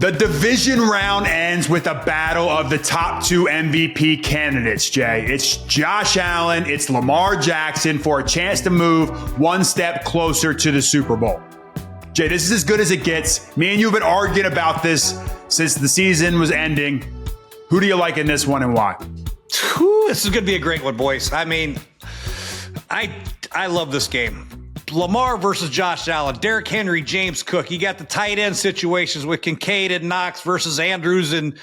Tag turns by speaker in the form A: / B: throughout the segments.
A: The division round ends with a battle of the top two MVP candidates, Jay. It's Josh Allen, it's Lamar Jackson for a chance to move one step closer to the Super Bowl. Jay, this is as good as it gets. Me and you have been arguing about this since the season was ending. Who do you like in this one and why?
B: This is going to be a great one, boys. I mean, I love this game. Lamar versus Josh Allen, Derrick Henry, James Cook. You got the tight end situations with Kincaid and Knox versus Andrews and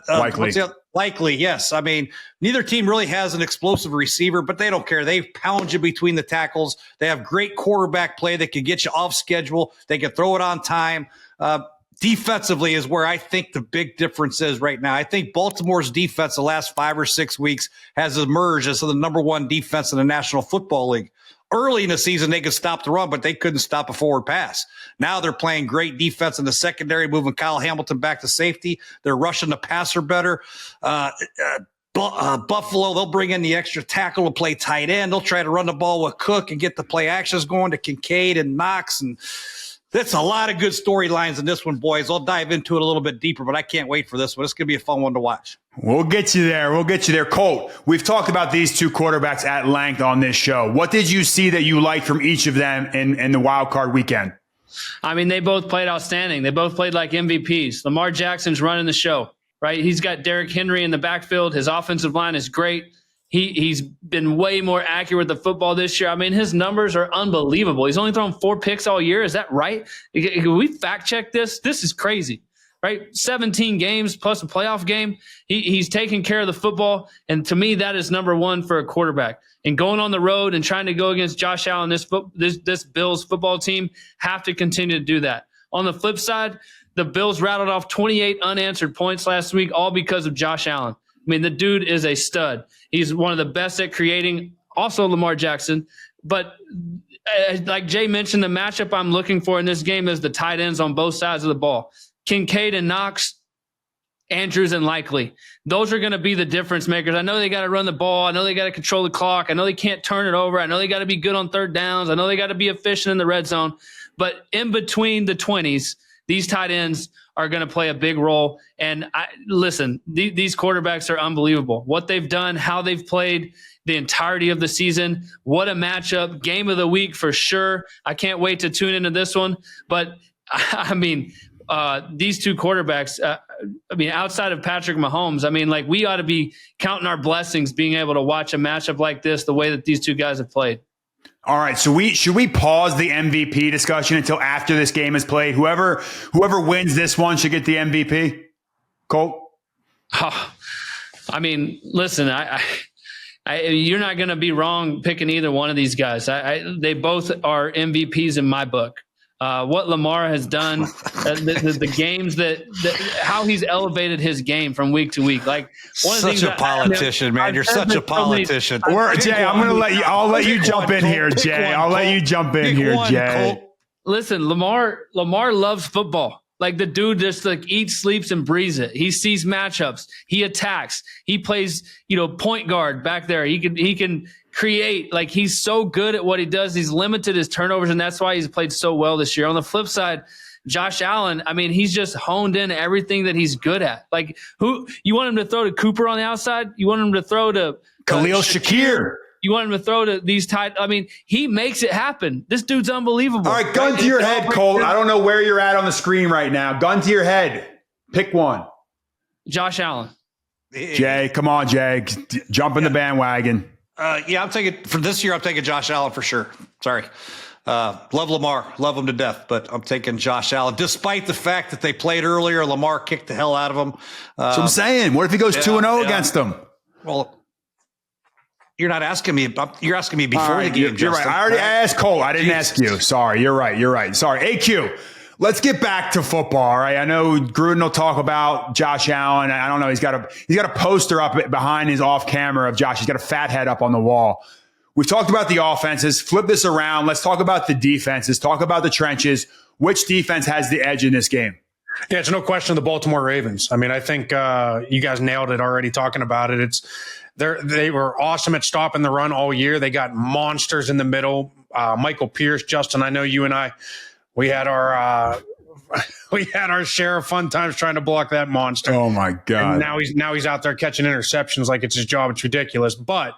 A: Likely.
B: Likely, yes. I mean, neither team really has an explosive receiver, but they don't care. They pound you between the tackles. They have great quarterback play that can get you off schedule. They can throw it on time. Defensively is where I think the big difference is right now. I think Baltimore's defense the last 5 or 6 weeks has emerged as the number one defense in the National Football League. Early in the season, they could stop the run, but they couldn't stop a forward pass. Now they're playing great defense in the secondary, moving Kyle Hamilton back to safety. They're rushing the passer better. Buffalo, they'll bring in the extra tackle to play tight end. They'll try to run the ball with Cook and get the play actions going to Kincaid and Knox. And that's a lot of good storylines in this one, boys. I'll dive into it a little bit deeper, but I can't wait for this one. It's going to be a fun one to watch.
A: We'll get you there. We'll get you there. Colt, we've talked about these two quarterbacks at length on this show. What did you see that you liked from each of them in the wild card weekend?
C: I mean, they both played outstanding. They both played like MVPs. Lamar Jackson's running the show, right? He's got Derrick Henry in the backfield. His offensive line is great. He's been way more accurate with the football this year. I mean, his numbers are unbelievable. He's only thrown 4 picks all year. Is that right? Can we fact check this? This is crazy, right? 17 games plus a playoff game. He's taking care of the football. And to me, that is number one for a quarterback. And going on the road and trying to go against Josh Allen, this Bills football team have to continue to do that. On the flip side, the Bills rattled off 28 unanswered points last week, all because of Josh Allen. I mean, the dude is a stud. He's one of the best at creating, also Lamar Jackson. But like Jay mentioned, the matchup I'm looking for in this game is the tight ends on both sides of the ball. Kincaid and Knox, Andrews and Likely. Those are going to be the difference makers. I know they got to run the ball. I know they got to control the clock. I know they can't turn it over. I know they got to be good on third downs. I know they got to be efficient in the red zone. But in between the 20s, these tight ends are going to play a big role. And listen, these quarterbacks are unbelievable. What they've done, how they've played the entirety of the season. What a matchup. Game of the week for sure. I can't wait to tune into this one. But, I mean, these two quarterbacks, outside of Patrick Mahomes, we ought to be counting our blessings being able to watch a matchup like this the way that these two guys have played.
A: All right, so should we pause the MVP discussion until after this game is played? Whoever wins this one should get the MVP. Colt?
C: Listen, you're not going to be wrong picking either one of these guys. They both are MVPs in my book. What Lamar has done, the games how he's elevated his game from week to week. Like
B: such a politician, man. You're such a politician.
A: Jay, I'll let you jump in here, Jay. I'll let you jump in here, Jay.
C: Listen, Lamar loves football. Like the dude just eats, sleeps, and breathes it. He sees matchups. He attacks. He plays, point guard back there. He can create. Like he's so good at what he does. He's limited his turnovers, and that's why he's played so well this year. On the flip side, Josh Allen, he's just honed in everything that he's good at. Like who you want him to throw to Cooper on the outside? You want him to throw to
A: Khalil Shakir?
C: You want him to throw to these tight? He makes it happen. This dude's unbelievable.
A: All right, gun to your head, Colt. I don't know where you're at on the screen right now. Gun to your head. Pick one.
C: Josh Allen.
A: Jay, come on, Jay. Jump in the bandwagon.
B: I'm taking for this year. I'm taking Josh Allen for sure. Sorry, love Lamar, love him to death, but I'm taking Josh Allen. Despite the fact that they played earlier, Lamar kicked the hell out of him.
A: That's what I'm saying. What if he goes 2-0 against them?
B: Well, you're not asking me. You're asking me before the game.
A: You're right. I already asked Cole. I didn't ask you. Sorry. You're right. Sorry. AQ. Let's get back to football. All right. I know Gruden will talk about Josh Allen. I don't know. He's got a poster up behind his off camera of Josh. He's got a fat head up on the wall. We've talked about the offenses. Flip this around. Let's talk about the defenses. Talk about the trenches. Which defense has the edge in this game?
D: Yeah, it's no question the Baltimore Ravens. I think you guys nailed it already talking about it. They were awesome at stopping the run all year. They got monsters in the middle. Michael Pierce, Justin, I know you and I, we had our we had our share of fun times trying to block that monster.
A: Oh my God.
D: And now he's out there catching interceptions like it's his job. It's ridiculous. But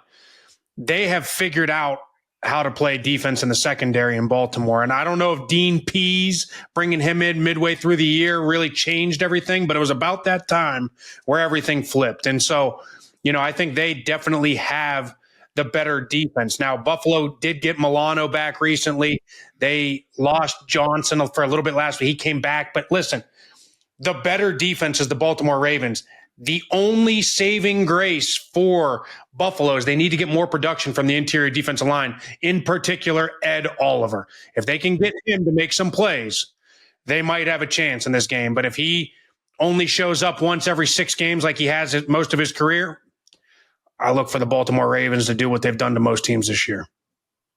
D: they have figured out how to play defense in the secondary in Baltimore. And I don't know if Dean Pease bringing him in midway through the year really changed everything, but it was about that time where everything flipped. And so, I think they definitely have the better defense. Now, Buffalo did get Milano back recently. They lost Johnson for a little bit last week. He came back. But listen, the better defense is the Baltimore Ravens. The only saving grace for Buffalo is they need to get more production from the interior defensive line, in particular, Ed Oliver. If they can get him to make some plays, they might have a chance in this game. But if he only shows up once every 6 games like he has most of his career, I look for the Baltimore Ravens to do what they've done to most teams this year.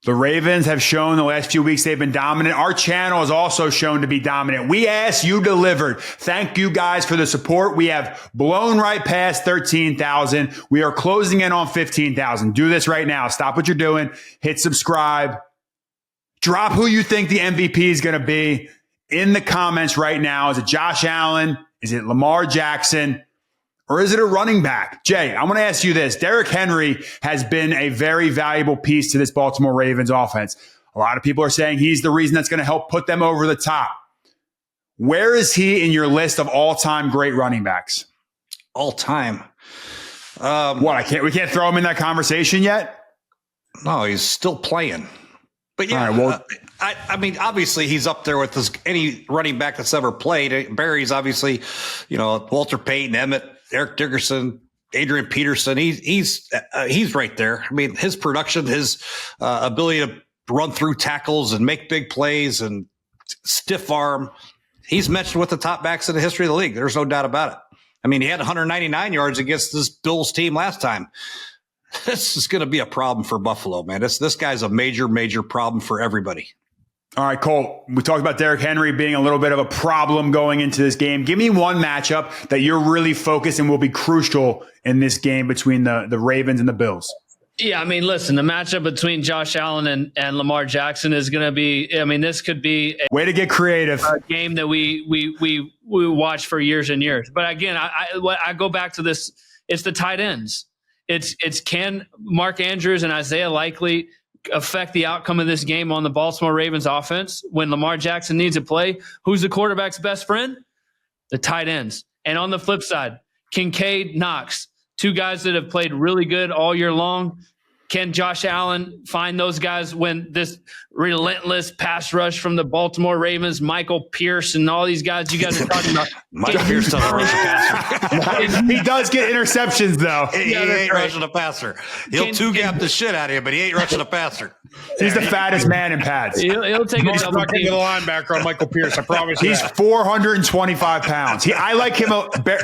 A: The Ravens have shown the last few weeks they've been dominant. Our channel has also shown to be dominant. We asked, you delivered. Thank you guys for the support. We have blown right past 13,000. We are closing in on 15,000. Do this right now. Stop what you're doing. Hit subscribe. Drop who you think the MVP is going to be in the comments right now. Is it Josh Allen? Is it Lamar Jackson? Or is it a running back? Jay, I want to ask you this. Derrick Henry has been a very valuable piece to this Baltimore Ravens offense. A lot of people are saying he's the reason that's going to help put them over the top. Where is he in your list of all-time great running backs?
B: All-time.
A: We can't throw him in that conversation yet?
B: No, he's still playing. But yeah,
A: all right,
B: I mean, obviously he's up there with any running back that's ever played. Barry's obviously, Walter Payton, Emmett, Eric Dickerson, Adrian Peterson. He's right there. I mean, his production, his ability to run through tackles and make big plays and stiff arm. He's mentioned with the top backs in the history of the league. There's no doubt about it. I mean, he had 199 yards against this Bills team last time. This is going to be a problem for Buffalo, man. This guy's a major, major problem for everybody.
A: All right, Colt, we talked about Derrick Henry being a little bit of a problem going into this game. Give me one matchup that you're really focused and will be crucial in this game between the Ravens and the Bills.
C: Yeah, I mean, listen, the matchup between Josh Allen and Lamar Jackson is going to be, this could be
A: way to get creative.
C: A game that we watch for years and years. But again, I go back to this. It's the tight ends. It's can Mark Andrews and Isaiah Likely affect the outcome of this game on the Baltimore Ravens offense when Lamar Jackson needs a play? Who's the quarterback's best friend? The tight ends. And on the flip side, Kincaid, Knox, 2 guys that have played really good all year long. Can Josh Allen find those guys when this relentless pass rush from the Baltimore Ravens, Michael Pierce and all these guys you guys are talking about?
B: Michael Pierce doesn't rush a passer.
A: He does get interceptions, though.
B: He ain't rushing a passer. He'll two-gap the shit out of you, but he ain't rushing a passer.
A: He's the fattest man in pads.
C: He'll take a double team.
D: The linebacker on Michael Pierce, I promise you.
A: He's 425 pounds. I like him.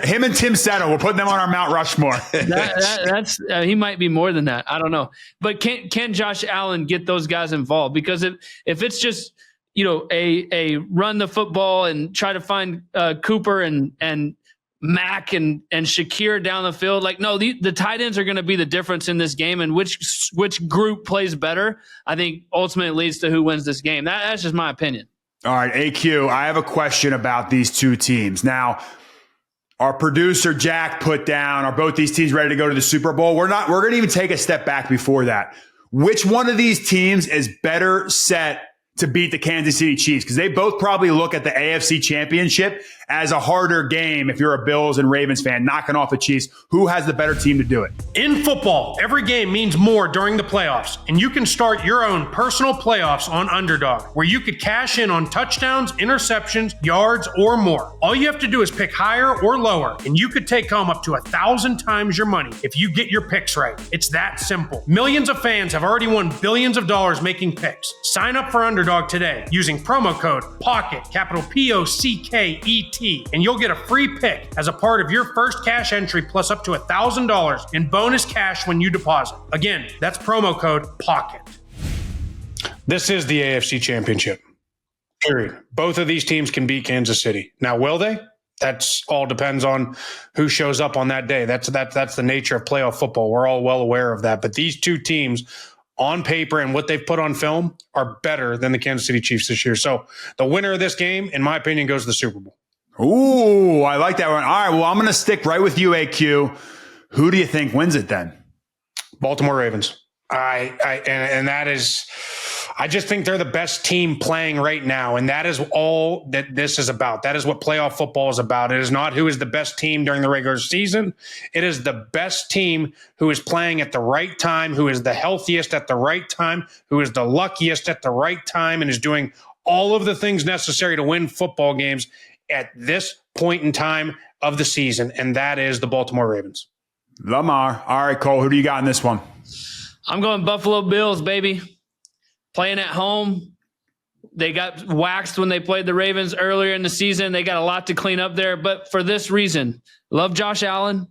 A: Him and Tim Settle. We're putting them on our Mount Rushmore.
C: That's he might be more than that. I don't know. But can Josh Allen get those guys involved? Because if it's just a run the football and try to find Cooper and Mack and Shakir down the field, the tight ends are going to be the difference in this game, and which group plays better, I think ultimately leads to who wins this game. That's just my opinion.
A: All right, AQ, I have a question about these two teams. Now, our producer Jack put down, are both these teams ready to go to the Super Bowl? We're going to even take a step back before that. Which one of these teams is better set to beat the Kansas City Chiefs? Because they both probably look at the AFC Championship as a harder game if you're a Bills and Ravens fan, knocking off the Chiefs. Who has the better team to do it?
D: In football, every game means more during the playoffs, and you can start your own personal playoffs on Underdog, where you could cash in on touchdowns, interceptions, yards, or more. All you have to do is pick higher or lower, and you could take home up to 1,000 times your money if you get your picks right. It's that simple. Millions of fans have already won billions of dollars making picks. Sign up for Underdog today using promo code POCKET, capital POCKET, and you'll get a free pick as a part of your first cash entry plus up to $1,000 in bonus cash when you deposit. Again, that's promo code POCKET. This is the AFC Championship. Period. Both of these teams can beat Kansas City. Now, will they? That's all depends on who shows up on that day. That's the nature of playoff football. We're all well aware of that. But these two teams on paper and what they've put on film are better than the Kansas City Chiefs this year. So the winner of this game, in my opinion, goes to the Super Bowl.
A: Ooh, I like that one. All right, well, I'm going to stick right with you, AQ. Who do you think wins it then?
D: Baltimore Ravens. And that is, I just think they're the best team playing right now. And that is all that this is about. That is what playoff football is about. It is not who is the best team during the regular season. It is the best team who is playing at the right time, who is the healthiest at the right time, who is the luckiest at the right time, and is doing all of the things necessary to win football games at this point in time of the season. And that is the Baltimore Ravens.
A: Lamar. All right, Cole, who do you got in this one?
C: I'm going Buffalo Bills, baby. Playing at home. They got waxed when they played the Ravens earlier in the season. They got a lot to clean up there. But for this reason, love Josh Allen,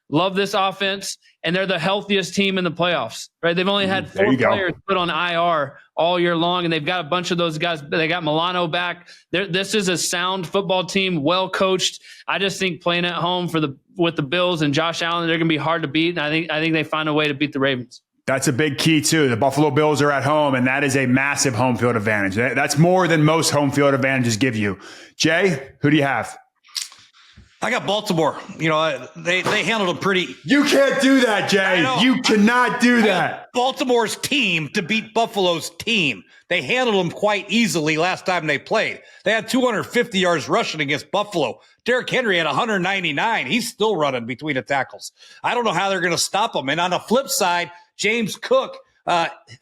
C: love this offense, and they're the healthiest team in the playoffs, right? They've only had 4 players put on IR all year long, and they've got a bunch of those guys. They got Milano back. This is a sound football team, well coached. I just think playing at home with the Bills and Josh Allen, they're going to be hard to beat, and I think they find a way to beat the Ravens.
A: That's a big key, too. The Buffalo Bills are at home, and that is a massive home field advantage. That's more than most home field advantages give you. Jay, who do you have?
B: I got Baltimore. You know, they handled them pretty.
A: You can't do that, Jay. You cannot do that.
B: Baltimore's team to beat Buffalo's team. They handled them quite easily last time they played. They had 250 yards rushing against Buffalo. Derrick Henry had 199. He's still running between the tackles. I don't know how they're going to stop him. And on the flip side, James Cook,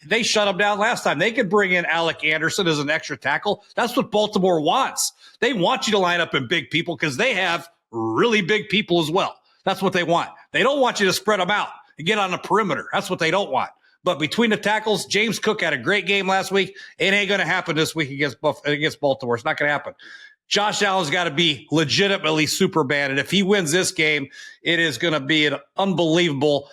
B: they shut him down last time. They could bring in Alec Anderson as an extra tackle. That's what Baltimore wants. They want you to line up in big people because they have really big people as well. That's what they want. They don't want you to spread them out and get on the perimeter. That's what they don't want. But between the tackles, James Cook had a great game last week. It ain't going to happen this week against Baltimore. It's not going to happen. Josh Allen's got to be legitimately super bad. And if he wins this game, it is going to be an unbelievable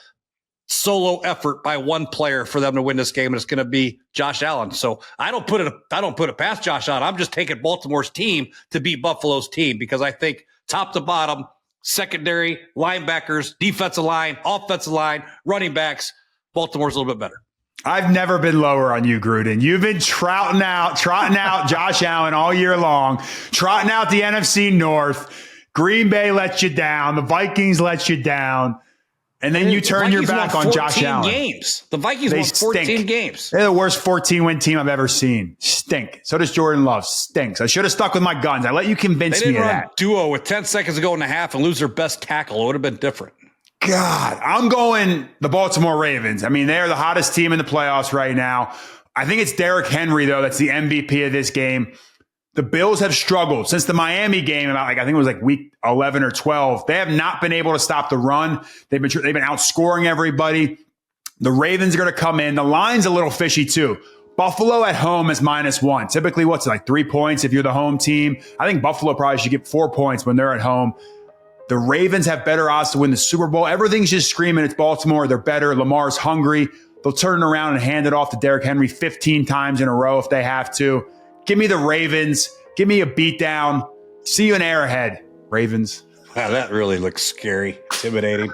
B: solo effort by one player for them to win this game, and it's going to be Josh Allen. So I don't put it past Josh Allen. I'm just taking Baltimore's team to beat Buffalo's team because I think top to bottom, secondary, linebackers, defensive line, offensive line, running backs, Baltimore's a little bit better.
A: I've never been lower on you, Gruden. You've been trotting out Josh Allen all year long, trotting out the NFC North. Green Bay lets you down. The Vikings let you down. And then you turn your back on Josh Allen.
B: The Vikings won 14 games.
A: They're the worst 14-win team I've ever seen. Stink. So does Jordan Love. Stinks. I should have stuck with my guns. I let you convince me of that.
B: Duo with 10 seconds to go in the half and lose their best tackle. It would have been different.
A: God, I'm going the Baltimore Ravens. I mean, they're the hottest team in the playoffs right now. I think it's Derrick Henry, though, that's the MVP of this game. The Bills have struggled since the Miami game about I think it was week 11 or 12. They have not been able to stop the run. They've been outscoring everybody. The Ravens are going to come in. The line's a little fishy too. Buffalo at home is -1. Typically, 3 points if you're the home team. I think Buffalo probably should get 4 points when they're at home. The Ravens have better odds to win the Super Bowl. Everything's just screaming it's Baltimore. They're better. Lamar's hungry. They'll turn it around and hand it off to Derrick Henry 15 times in a row if they have to. Give me the Ravens. Give me a beatdown. See you in Arrowhead, Ravens.
B: Wow, that really looks scary, intimidating.